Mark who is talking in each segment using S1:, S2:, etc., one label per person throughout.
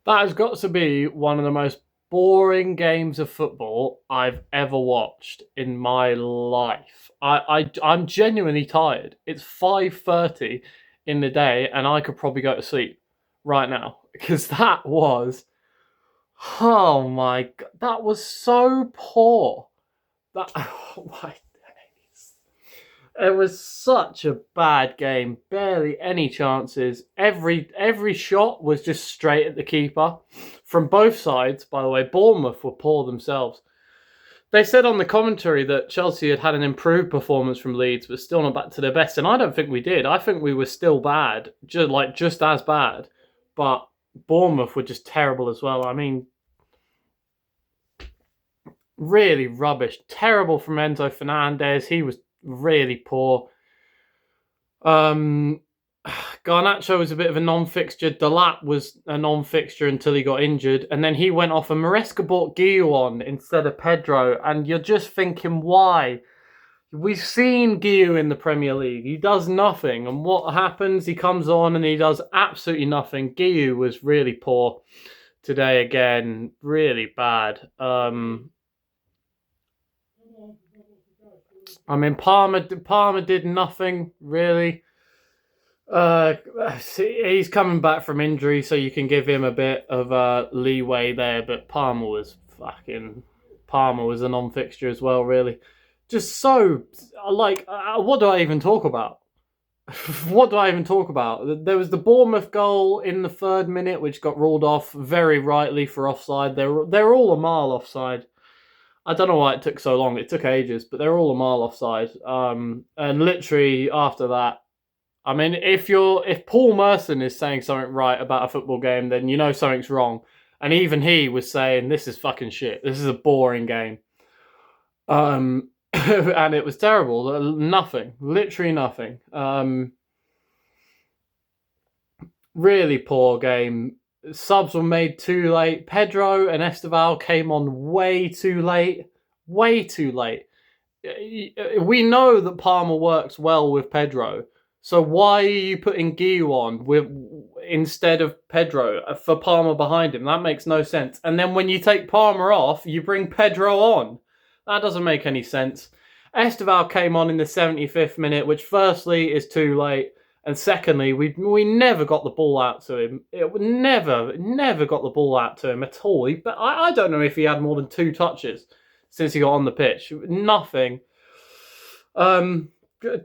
S1: That has got to be one of the most boring games of football I've ever watched in my life. I'm genuinely tired. It's 5:30 in the day, and I could probably go to sleep right now because that was, oh my god, that was so poor. That oh my days. It was such a bad game. Barely any chances. Every shot was just straight at the keeper. From both sides, by the way, Bournemouth were poor themselves. They said on the commentary that Chelsea had an improved performance from Leeds, but still not back to their best. And I don't think we did. I think we were still bad, just as bad. But Bournemouth were just terrible as well. I mean, really rubbish. Terrible from Enzo Fernandez. He was really poor. Um, Garnacho was a bit of a non-fixture. Delap was a non-fixture until he got injured, and then he went off, and Maresca brought Guillaume on instead of Pedro, and you're just thinking, why? We've seen Guillaume in the Premier League. He does nothing, and what happens? He comes on and he does absolutely nothing. Guillaume was really poor today again, really bad. I mean, Palmer did nothing really. He's coming back from injury, so you can give him a bit of leeway there. But Palmer was a non-fixture as well. Really, just so like, what do I even talk about? What do I even talk about? There was the Bournemouth goal in the 3rd minute, which got ruled off very rightly for offside. They're all a mile offside. I don't know why it took so long. It took ages, but they're all a mile offside. And literally after that, I mean, if Paul Merson is saying something right about a football game, then you know something's wrong. And even he was saying, "This is fucking shit. This is a boring game." And it was terrible. Nothing, literally nothing. Really poor game. Subs were made too late. Pedro and Esteval came on way too late. Way too late. We know that Palmer works well with Pedro. So why are you putting Guiu on instead of Pedro for Palmer behind him? That makes no sense. And then when you take Palmer off, you bring Pedro on. That doesn't make any sense. Esteval came on in the 75th minute, which firstly is too late. And secondly, we never got the ball out to him. It never got the ball out to him at all. But I don't know if he had more than 2 touches since he got on the pitch. Nothing.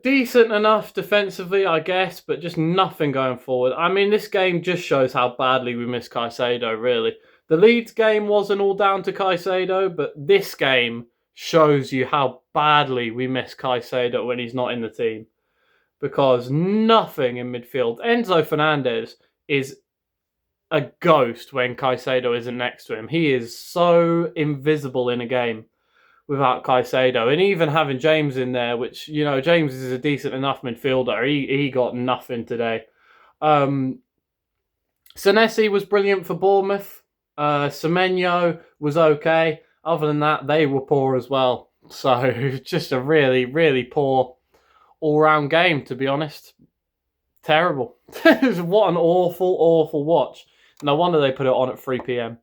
S1: Decent enough defensively, I guess, but just nothing going forward. I mean, this game just shows how badly we miss Caicedo, really. The Leeds game wasn't all down to Caicedo, but this game shows you how badly we miss Caicedo when he's not in the team. Because nothing in midfield. Enzo Fernandez is a ghost when Caicedo isn't next to him. He is so invisible in a game without Caicedo. And even having James in there, which, you know, James is a decent enough midfielder. He got nothing today. Senesi was brilliant for Bournemouth. Semenyo was okay. Other than that, they were poor as well. So just a really, really poor all-round game, to be honest. Terrible. What an awful, awful watch. No wonder they put it on at 3 p.m.